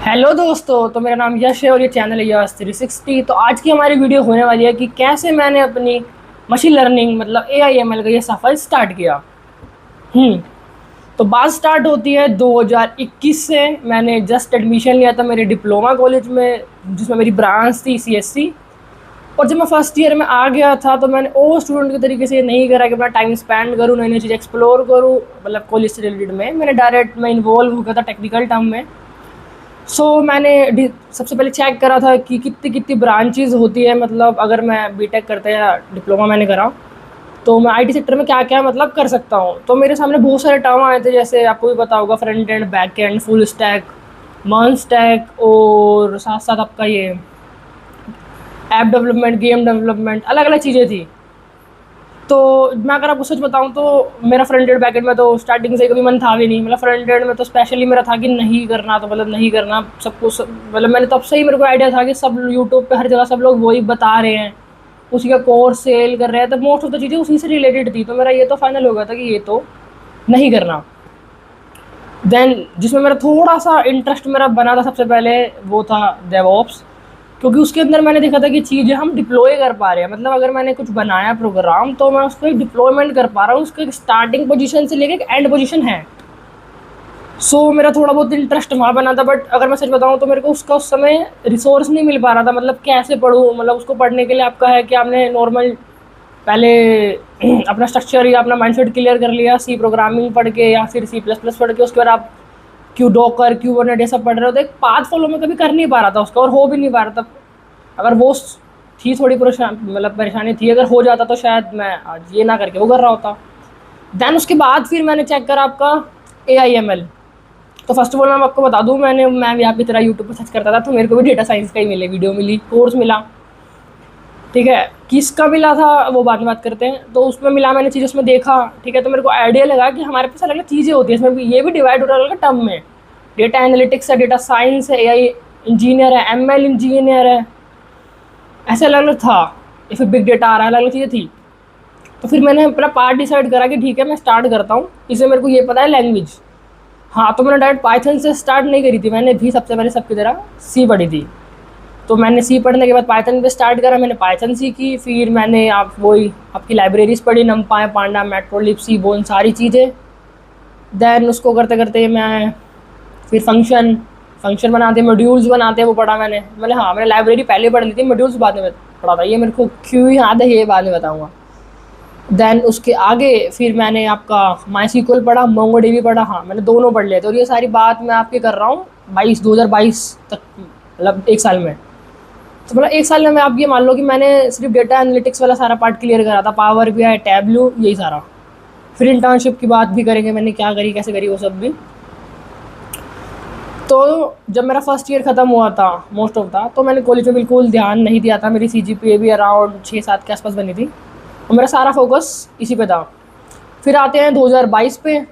Hello दोस्तों, तो मेरा नाम यश है और ये चैनल है यश 360। तो आज की हमारी वीडियो होने वाली है कि कैसे मैंने अपनी मशीन लर्निंग मतलब AIML का ये सफ़र स्टार्ट किया। हम्म तो बात स्टार्ट होती है 2021 से। मैंने जस्ट एडमिशन लिया था मेरे डिप्लोमा कॉलेज में, जिसमें मेरी ब्रांच थी CSC। और जब मैं फर्स्ट ईयर में आ गया था तो मैंने ओ स्टूडेंट के तरीके से ये नहीं करा कि अपना टाइम स्पेंड करूँ, नई नई चीज़ एक्सप्लोर करूँ, मतलब कॉलेज से रिलेटेड में मैंने डायरेक्ट मैं इन्वॉल्व हो गया था टेक्निकल टर्म में। मैंने सबसे पहले चेक करा था कि कितनी कितनी ब्रांचेज़ होती है, मतलब अगर मैं बीटेक करते या डिप्लोमा मैंने करा तो मैं आईटी सेक्टर में क्या क्या मतलब कर सकता हूँ। तो मेरे सामने बहुत सारे टर्म आए थे, जैसे आपको भी पता होगा front end, back and, full stack, merge stack, और साथ साथ आपका ये ऐप डेवलपमेंट, गेम डेवलपमेंट, अलग अलग चीज़ें थी। तो मैं अगर आपको सच बताऊं तो मेरा फ्रंट एंड बैक एंड में तो स्टार्टिंग से कभी मन था भी नहीं। मतलब फ्रंट एंड में तो स्पेशली मेरा था कि नहीं करना, तो मतलब नहीं करना सब कुछ। मतलब मैंने तब से ही मेरे को आइडिया था कि सब यूट्यूब पे हर जगह सब लोग वही बता रहे हैं, उसी का कोर्स सेल कर रहे हैं, तो मोस्ट ऑफ द चीज़ें उसी से रिलेटेड थी। तो मेरा ये तो फाइनल हो गया था कि ये तो नहीं करना। देन जिसमें मेरा थोड़ा सा इंटरेस्ट मेरा बना था सबसे पहले, वो था डेवऑप्स। क्योंकि उसके अंदर मैंने देखा था कि चीज़ें हम डिप्लॉय कर पा रहे हैं। मतलब अगर मैंने कुछ बनाया प्रोग्राम तो मैं उसको एक डिप्लॉयमेंट कर पा रहा हूँ, उसके एक स्टार्टिंग पोजीशन से लेके एक एंड पोजीशन है। मेरा थोड़ा बहुत इंटरेस्ट वहाँ बना था, बट अगर मैं सच बताऊँ तो मेरे को उसका उस समय रिसोर्स नहीं मिल पा रहा था। मतलब कैसे पढूँ, मतलब उसको पढ़ने के लिए आपका है कि आपने नॉर्मल पहले अपना स्ट्रक्चर या अपना माइंडसेट क्लियर कर लिया, सी प्रोग्रामिंग पढ़ के या फिर C++ पढ़ के, उसके बाद आप क्यू डॉकर, क्यूबरनेट ये सब पढ़ रहे हो, तो एक पाथ फॉलो में कभी कर नहीं पा रहा था उसका, और हो भी नहीं पा रहा था। अगर वो थी थोड़ी मतलब परेशानी थी, अगर हो जाता तो शायद मैं आज ये ना करके वो कर रहा होता। देन उसके बाद फिर मैंने चेक करा आपका AIML। तो फर्स्ट ऑफ ऑल मैं आपको बता दूं, मैं भी आपकी तरह यूट्यूब पर सर्च करता था, तो मेरे को भी डेटा साइंस का ही मिले, वीडियो मिली, कोर्स मिला। ठीक है, किसका मिला था वो बाद में बात करते हैं। तो उसमें मिला, मैंने चीज़ उसमें देखा। ठीक है, तो मेरे को आइडिया लगा कि हमारे पास अलग अलग चीज़ें होती है, इसमें भी ये भी डिवाइड हो रहा है टर्म में। डेटा एनालिटिक्स है, डेटा साइंस है, AI इंजीनियर है, ML इंजीनियर है, ऐसे अलग अलग था। या फिर बिग डेटा आ रहा है, अलग अलग चीज़ें थी। तो फिर मैंने अपना पार्ट डिसाइड करा कि ठीक है मैं स्टार्ट करता हूँ। इसे मेरे को ये पता है लैंग्वेज। हाँ, तो मैंने डायरेक्ट पाइथन से स्टार्ट नहीं करी थी, मैंने भी सबसे पहले सबकी तरह सी पढ़ी थी। तो मैंने सी पढ़ने के बाद पाइथन पे स्टार्ट करा, मैंने पाइथन सीखी, फिर मैंने आप वही आपकी लाइब्रेरीज पढ़ी, नमपाई, पांडा, मैट्रोलिब, सीबोन, सारी चीज़ें। देन उसको करते करते मैं फिर फंक्शन फंक्शन बनाते, मॉड्यूल्स बनाते, वो पढ़ा मैंने हाँ, मैंने लाइब्रेरी पहले पढ़ ली थी, मॉड्यूल्स बाद में पढ़ा था। ये मेरे को क्यों याद है ये बाद में बताऊँगा। देन उसके आगे फिर मैंने आपका MySQL पढ़ा, MongoDB पढ़ा। हाँ, मैंने दोनों पढ़ लिए थे, और ये सारी बात मैं आपकी कर रहा हूँ 2022 तक, मतलब एक साल में। तो मतलब एक साल में मैं आप ये मान लो कि मैंने सिर्फ डेटा एनालिटिक्स वाला सारा पार्ट क्लियर करा था, पावर BI, टैबलू, यही सारा। फिर इंटर्नशिप की बात भी करेंगे, मैंने क्या करी, कैसे करी, वो सब भी। तो जब मेरा फर्स्ट ईयर ख़त्म हुआ था मोस्ट ऑफ था, तो मैंने कॉलेज में बिल्कुल ध्यान नहीं दिया था। मेरी CGPA भी अराउंड 6-7 के आसपास बनी थी, और मेरा सारा फोकस इसी पे था। फिर आते हैं 2022 पे।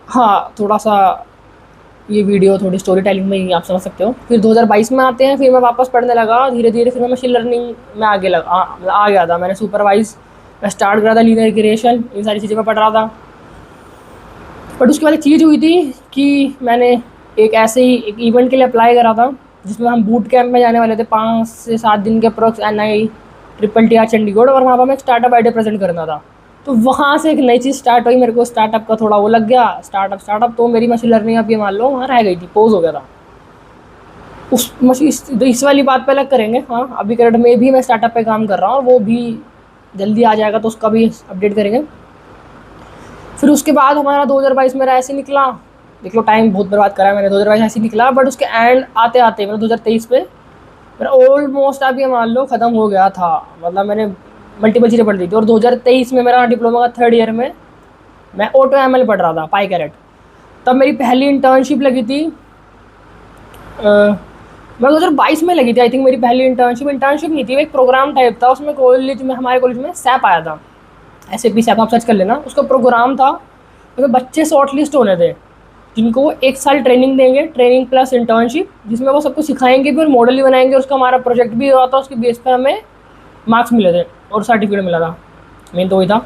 हाँ, थोड़ा सा ये वीडियो थोड़ी स्टोरी टेलिंग में ही आप समझ सकते हो। फिर 2022 में आते हैं, फिर मैं वापस पढ़ने लगा धीरे धीरे। फिर मैं मशीन लर्निंग में आगे आ गया था। मैंने सुपरवाइज मैं स्टार्ट करा था, लीनियर रिग्रेशन, इन सारी चीज़ें मैं पढ़ रहा था। बट उसके बाद एक चीज़ हुई थी कि मैंने एक ऐसे ही एक इवेंट के लिए अप्लाई करा था, जिसमें हम बूट कैंप में जाने वाले थे 5 से 7 दिन के अप्रोक्स, NITTR चंडीगढ़, और वहाँ पर मैं एक स्टार्टअप आइडिया प्रेजेंट करना था। तो वहाँ से एक नई चीज़ स्टार्ट हुई, मेरे को स्टार्टअप का थोड़ा वो लग गया। स्टार्टअप तो मेरी मशीन लर्निंग आप ये मान लो वहाँ रह गई थी, पोज हो गया था। इस वाली बात पे अलग करेंगे। हाँ, अभी करंट में भी मैं स्टार्टअप पे काम कर रहा हूँ, वो भी जल्दी आ जाएगा, तो उसका भी अपडेट करेंगे। फिर उसके बाद हमारा 2022 मेरा ऐसे निकला, देख लो टाइम बहुत बर्बाद करा है मैंने। 2022 ऐसे निकला, बट उसके एंड आते आते मतलब 2023 पे मेरा ऑलमोस्ट आप ये मान लो ख़त्म हो गया था। मतलब मैंने मल्टीपल चीज़ें पढ़ ली थी, और 2023 में मेरा डिप्लोमा का 3rd ईयर में मैं AutoML पढ़ रहा था, PyCaret। तब मेरी पहली इंटर्नशिप लगी थी, मैं 2022 में लगी थी आई थिंक मेरी पहली इंटर्नशिप नहीं थी, वो एक प्रोग्राम टाइप था। उसमें कॉलेज में, हमारे कॉलेज में SAP आया था, SAP SAP, आप सर्च कर लेना। उसका प्रोग्राम था, उसमें बच्चे शॉर्ट लिस्ट होने थे, जिनको वो 1 साल ट्रेनिंग देंगे, ट्रेनिंग प्लस इंटर्नशिप, जिसमें वो सबको सिखाएंगे भी और मॉडल भी बनाएंगे। उसका हमारा प्रोजेक्ट भी हुआ था, उसके बेस पर हमें मार्क्स मिले थे और सर्टिफिकेट मिला था। मेन तो वही था।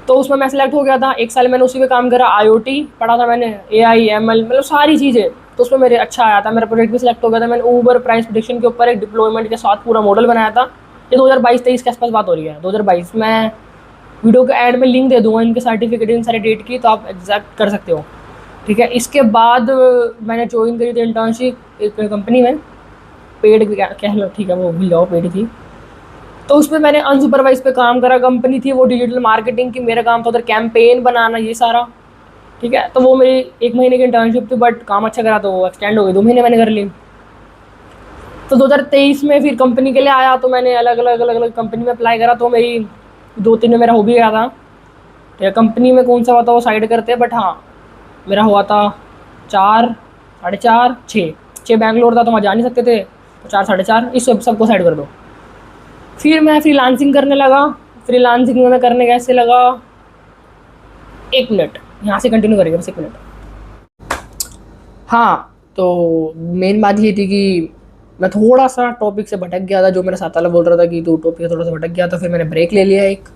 तो उसमें मैं सेलेक्ट हो गया था। 1 साल मैंने उसी पे काम करा, IoT पढ़ा था मैंने, AI ML मतलब सारी चीज़ें। तो उसमें मेरे अच्छा आया था, मेरा प्रोजेक्ट भी सिलेक्ट हो गया था। मैंने ऊबर प्राइस प्रेडिक्शन के ऊपर एक डिप्लॉयमेंट के साथ पूरा मॉडल बनाया था। ये 2022-23 के आसपास बात हो रही है, 2022। मैं वीडियो के ऐड में लिंक दे दूँगा इनके सर्टिफिकेट, इन सारी डेट की, तो आप एग्जैक्ट कर सकते हो। ठीक है, इसके बाद मैंने ज्वाइन करी थी इंटर्नशिप एक कंपनी में, पेड कह लो, ठीक है वो भूल जाओ, पेड थी। तो उसमें मैंने अनसुपरवाइज पे काम करा। कंपनी थी वो डिजिटल मार्केटिंग की, मेरा काम था उधर कैंपेन बनाना, ये सारा। ठीक है, तो वो मेरी 1 महीने की इंटर्नशिप थी, बट काम अच्छा करा तो वो एक्सटेंड हो गई, 2 महीने मैंने कर ली। तो 2023 में फिर कंपनी के लिए आया, तो मैंने अलग अलग कंपनी में अप्लाई करा। तो मेरी 2-3 में मेरा हो भी गया था। या कंपनी में कौन सा हुआ था वो साइड करते, बट हाँ मेरा हुआ था 4, 4.5, 6 बैंगलोर था तो वहाँ जा नहीं सकते थे, तो 4, 4.5, इस सबको साइड कर दो। फिर मैं फ्रीलांसिंग करने लगा। फ्रीलांसिंग में मैं करने कैसे लगा, 1 मिनट यहाँ से कंटिन्यू करेंगे, बस 1 मिनट। हाँ, तो मेन बात ये थी कि मैं थोड़ा सा टॉपिक से भटक गया था। जो मेरा साथ वाला बोल रहा था कि तू टॉपिक से थोड़ा सा भटक गया, तो फिर मैंने ब्रेक ले लिया एक,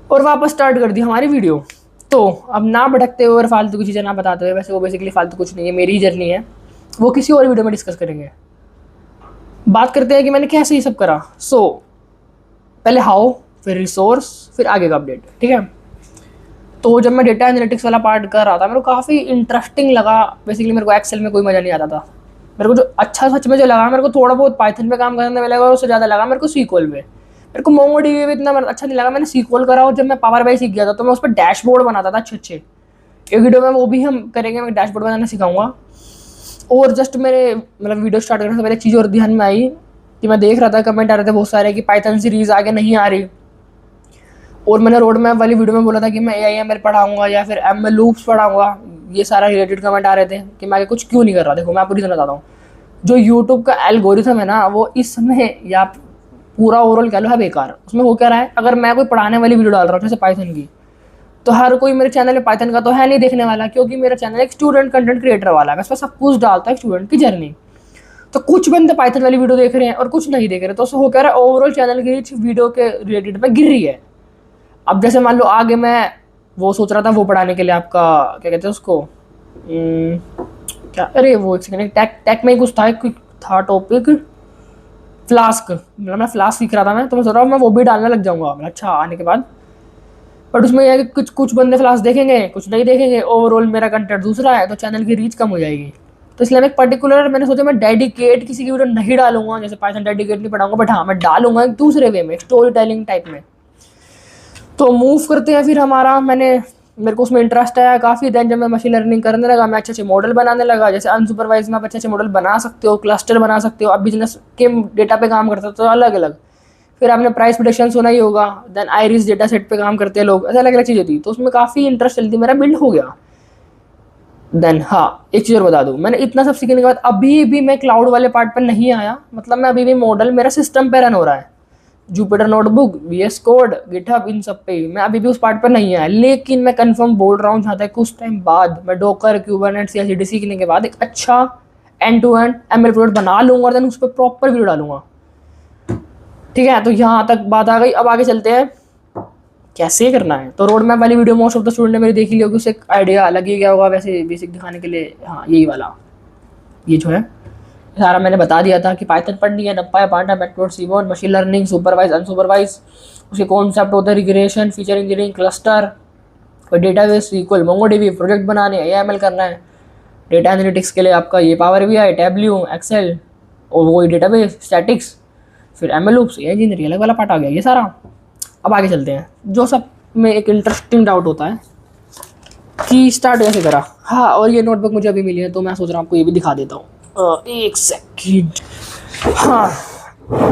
और वापस स्टार्ट कर दी हमारी वीडियो। तो अब ना भटकते हुए और फालतू की चीज़ें ना बताते हुए, वैसे वो बेसिकली फालतू कुछ नहीं है, मेरी ही जर्नी है, वो किसी और वीडियो में डिस्कस करेंगे। बात करते हैं कि मैंने कैसे ये सब करा। पहले हाउ, फिर रिसोर्स, फिर आगे का अपडेट। ठीक है, तो जब मैं डेटा एनालिटिक्स वाला पार्ट कर रहा था, मेरे को काफ़ी इंटरेस्टिंग लगा। बेसिकली मेरे को एक्सेल में कोई मज़ा नहीं आता था। मेरे को जो अच्छा सच में जो लगा, मेरे को थोड़ा बहुत पाइथन पे काम करने में लगा, और उससे ज़्यादा लगा मेरे को सीक्वल में। मेरे को मोंगोडीबी में इतना अच्छा नहीं लगा, मैंने सीक्वल करा। और जब मैं पावर बाई सीख गया था, तो मैं उस पर डैशबोर्ड बनाता था अच्छे। एक वीडियो में वो भी हम करेंगे, मैं डैशबोर्ड बनाना सिखाऊंगा। और जस्ट मेरे मतलब वीडियो स्टार्ट करने से पहले एक चीज़ और ध्यान में आई कि मैं देख रहा था कमेंट आ रहे थे बहुत सारे कि पाइथन सीरीज़ आगे नहीं आ रही। और मैंने रोड मैप वाली वीडियो में बोला था कि मैं AI ML पढ़ाऊंगा या फिर ML लूप्स पढ़ाऊंगा। ये सारा रिलेटेड कमेंट आ रहे थे कि मैं आगे कुछ क्यों नहीं कर रहा। देखो मैं आपको रीज़न बताता हूँ। जो यूट्यूब का एल्गोरिथम है ना, वो इस समय या पूरा ओवरऑल कह लो है बेकार। उसमें हो क्या रहा है, अगर मैं कोई पढ़ाने वाली वीडियो डाल रहा हूँ जैसे पाइथन की, तो हर कोई मेरे चैनल में पाइथन का तो है नहीं देखने वाला, क्योंकि मेरा चैनल एक स्टूडेंट कंटेंट क्रिएटर वाला है। मैं इसमें सब कुछ डालता है स्टूडेंट की जर्नी। तो कुछ बंदे पाइथन वाली वीडियो देख रहे हैं और कुछ नहीं देख रहे, तो उससे हो क्या रहा है, ओवरऑल चैनल की रीच वीडियो के रिलेटेड में गिर रही है। अब जैसे मान लो आगे मैं वो सोच रहा था वो पढ़ाने के लिए, आपका क्या कहते हैं उसको, क्या, अरे वो एक सेकंड, टेक में कुछ था टॉपिक, फ्लास्क। मतलब मैं फ्लास्क सीख रहा था मैं, तो मैं सोच रहा हूँ मैं वो भी डालने लग जाऊंगा अच्छा आने के बाद। बट उसमें यह है कि कुछ बंदे फ्लास्क देखेंगे, कुछ नहीं देखेंगे, ओवरऑल मेरा कंटेंट दूसरा है, तो चैनल की रीच कम हो जाएगी। तो इसलिए मैं एक पर्टिकुलर, मैंने सोचा मैं डेडिकेट किसी की वीडियो नहीं डालूंगा, जैसे पाइथन डेडिकेट नहीं पढ़ाऊंगा, बट हाँ मैं डालूंगा एक दूसरे वे में, स्टोरी टेलिंग टाइप में। तो मूव करते हैं फिर हमारा, मेरे को उसमें इंटरेस्ट आया काफ़ी। देन जब मैं मशीन लर्निंग करने लगा, मैं अच्छे मॉडल बनाने लगा। जैसे अनसुपरवाइज में आप अच्छे मॉडल बना सकते हो, क्लस्टर बना सकते हो। आप बिजनेस के डेटा पे काम करते हो तो अलग अलग। फिर आपने प्राइस प्रेडिक्शन सुना ही होगा। देन आइरिस डेटा सेट पे काम करते हैं लोग, ऐसे अलग अलग चीज़ें थी। तो उसमें काफ़ी इंटरेस्ट जल्दी मेरा बिल्ड हो गया। देन हाँ, एक चीज़ और बता दूँ, मैंने इतना सब सीखने के बाद अभी भी मैं क्लाउड वाले पार्ट पर नहीं आया। मतलब मैं अभी भी मॉडल मेरा सिस्टम पे रन हो रहा है, Jupyter notebook, VS code, GitHub, इन सब पे मैं अभी भी उस पार्ट पर नहीं आया। लेकिन मैं कंफर्म बोल रहा हूँ, जहाँ तक कुछ टाइम बाद मैं डोकर, क्यूबरनेट्स या CI/CD सीखने के बाद एक अच्छा end to end ML product बना लूँगा, और देन उस पर प्रॉपर वीडियो डालूंगा। ठीक है, तो यहाँ तक बात आ गई। अब आगे चलते हैं कैसे करना है। तो रोड मैप वाली video most of the student ने मेरी देखी ली होगी, उससे एक आइडिया लग ही गया होगा वैसे बेसिक दिखाने के लिए। हाँ यही वाला, ये जो है सारा मैंने बता दिया था कि पाइथन पढ़नी है, NumPy, panda, matplot, machine learning, supervise, unsupervise, उसके कॉन्सेप्ट होते हैं, regression, feature engineering, cluster, database, SQL, MongoDB, project बनाने, AI ML करना है। डेटा एनालिटिक्स के लिए आपका ये पावर BI, टैब्ल्यू, एक्सेल, और वही डेटाबेस, स्टैटिक्स, फिर ML लूप्स, AI इंजीनियरिंग अलग वाला पार्ट आ गया ये सारा। अब आगे चलते हैं, जो सब में एक इंटरेस्टिंग डाउट होता है कि स्टार्ट कैसे करा। हाँ, और ये नोटबुक मुझे अभी मिली है, तो मैं सोच रहा हूँ आपको ये भी दिखा देता हूँ। एक सेकंड। हाँ,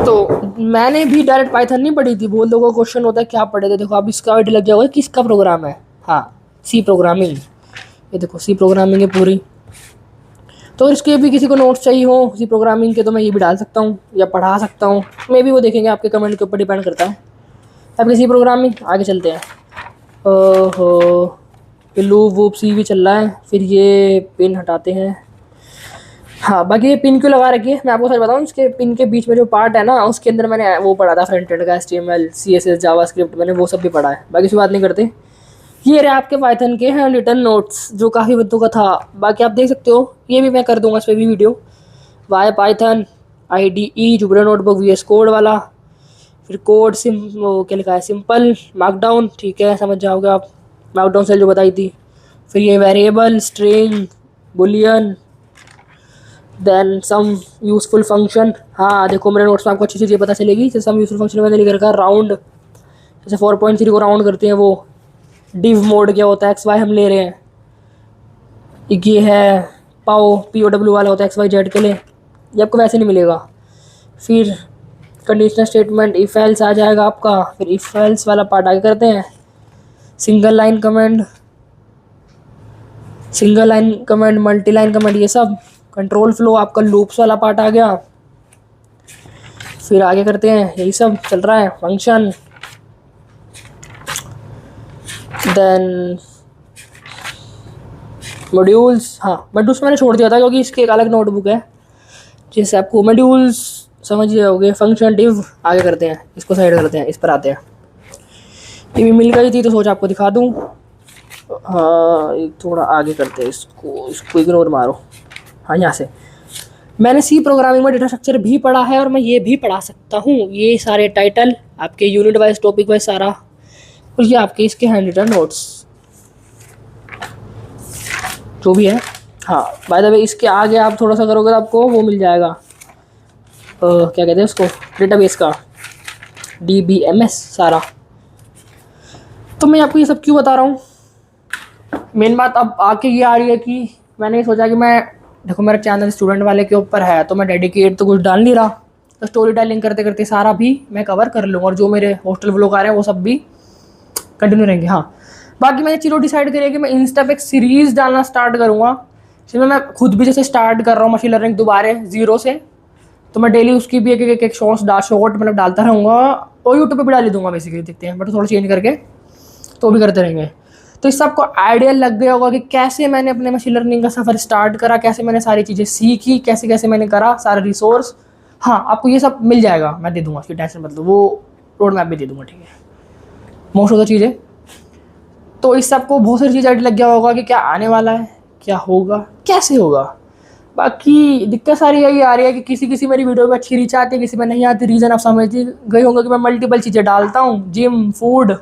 तो मैंने भी डायरेक्ट पाइथन नहीं पढ़ी थी। बहुत लोगों का क्वेश्चन होता है क्या पढ़े थे। देखो आप इसका आइडिया लग जाओगे किसका प्रोग्राम है। हाँ, सी प्रोग्रामिंग। ये देखो सी प्रोग्रामिंग है पूरी। तो इसके भी किसी को नोट्स चाहिए हो सी प्रोग्रामिंग के, तो मैं ये भी डाल सकता हूँ या पढ़ा सकता हूँ। मे भी वो देखेंगे, आपके कमेंट के ऊपर डिपेंड करता है। अब सी प्रोग्रामिंग आगे चलते हैं। ओहो, लूप वूप सी भी चल रहा है। फिर ये पिन हटाते हैं। हाँ, बाकी ये पिन क्यों लगा रखी है मैं आपको सच बताऊँ, इसके पिन के बीच में जो पार्ट है ना, उसके अंदर मैंने वो पढ़ा था फ्रंट एंड का HTML, CSS, जावास्क्रिप्ट, मैंने वो सब भी पढ़ा है। बाकी इसकी बात नहीं करते। ये रहे आपके पाइथन के हैंड रिटन नोट्स जो काफ़ी बच्चों का था। बाकी आप देख सकते हो, ये भी मैं कर दूंगा इस पर भी video. Why Python, IDE, Jupyter notebook, VS code वाला, फिर कोड वो क्या लिखा है, सिंपल मार्कडाउन, ठीक है समझ जाओगे आप, मार्कडाउन सेल जो बताई थी। फिर ये variable, string, boolean, then some useful function. हाँ देखो मेरे नोट्स में आपको अच्छी चीज़ें पता चलेगी। जैसे सम यूजफुल फंक्शन मैंने लिख रखा है राउंड, जैसे 4.3 को राउंड करते हैं वो। डिव मोड क्या होता है, XY हम ले रहे हैं। ये है POW वाला होता है XYZ के लिए, ये आपको वैसे नहीं मिलेगा। फिर कंडीशनल स्टेटमेंट, इफ एल्स आ जाएगा आपका। फिर इफ एल्स वाला पार्ट आगे करते हैं। Single line comment, multi line comment, ये सब। कंट्रोल फ्लो, आपका लूप्स वाला पार्ट आ गया। फिर आगे करते हैं, यही सब चल रहा है। Function, then modules. हाँ मॉड्यूल्स मैंने छोड़ दिया था क्योंकि इसकी एक अलग नोटबुक है जिससे आपको मॉड्यूल्स समझ जाओगे। फंक्शन, डिव, आगे करते हैं, इसको साइड करते हैं, इस पर आते हैं। ये भी मिल गई थी तो सोचा आपको दिखा दूँ। हाँ थोड़ा आगे करते हैं, इसको इग्नोर मारो। हाँ यहाँ से मैंने C प्रोग्रामिंग में डेटा स्ट्रक्चर भी पढ़ा है और मैं ये भी पढ़ा सकता हूँ। ये सारे टाइटल आपके यूनिट वाइज, टॉपिक वाइज सारा, और ये आपके इसके हैंड रिटन नोट्स जो भी है। हाँ बाय द वे इसके आगे आप थोड़ा सा करोगे तो आपको वो मिल जाएगा, क्या कहते हैं उसको, डेटाबेस का DBMS सारा। तो मैं आपको ये सब क्यों बता रहा हूँ, मेन बात अब आके ये आ रही है कि मैंने सोचा कि मैं, देखो मेरा चैनल स्टूडेंट वाले के ऊपर है तो मैं डेडिकेट तो कुछ डाल नहीं रहा, तो स्टोरी टेलिंग करते करते सारा भी मैं कवर कर लूँगा, और जो मेरे हॉस्टल व्लॉग आ रहे हैं वो सब भी कंटिन्यू रहेंगे। हाँ बाकी मैंने चीज़ों डिसाइड करी है कि मैं इंस्टा पे एक सीरीज़ डालना स्टार्ट करूँगा, जिसमें मैं खुद भी जैसे स्टार्ट कर रहा हूँ मशीन लर्निंग दोबारा जीरो से, तो मैं डेली उसकी भी एक शॉर्ट मतलब डालता रहूँगा, और यूट्यूब पे भी डाल दूँगा बेसिकली, देखते हैं बट थोड़ा चेंज करके, तो भी करते रहेंगे। तो इस सबको आइडिया लग गया होगा कि कैसे मैंने अपने मशीन लर्निंग का सफ़र स्टार्ट करा, कैसे मैंने सारी चीज़ें सीखी, कैसे कैसे मैंने करा, सारा रिसोर्स। हाँ आपको ये सब मिल जाएगा, मैं दे दूँगा, उसकी टेंशन मतलब वो रोड मैप भी दे दूँगा, ठीक है, मोस्ट ऑफ द चीज़ें। तो इस सबको बहुत सारी चीज़ आइडिया लग गया होगा कि क्या आने वाला है, क्या होगा, कैसे होगा। बाकी दिक्कत सारी यही आ रही है कि किसी किसी मेरी वीडियो में अच्छी रीच आती है, किसी में नहीं आती। रीज़न आप समझ गए होंगे कि मैं मल्टीपल चीज़ें डालता हूँ, जिम, फूड,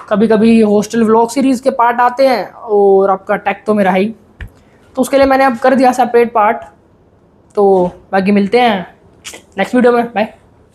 कभी कभी हॉस्टल व्लॉग सीरीज़ के पार्ट आते हैं, और आपका टेक तो मेरा ही, तो उसके लिए मैंने अब कर दिया सेपरेट पार्ट। तो बाकी मिलते हैं नेक्स्ट वीडियो में, बाय।